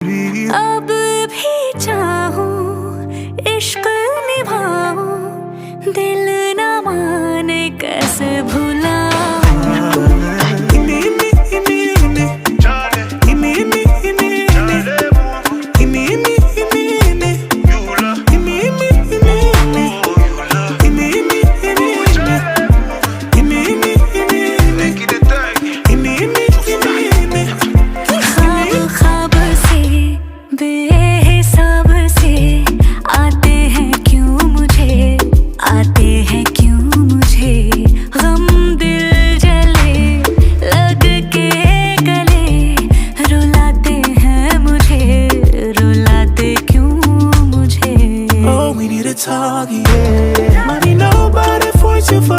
अब भी चाहूं इश्क निभाऊं, दिल न माने कैसे भुलाऊं। बेहिसाब से आते हैं क्यों मुझे गम, दिल जले लग के गले, रुलाते हैं मुझे, रुलाते क्यों मुझे। Oh, we need a talk, yeah. Money, nobody force you for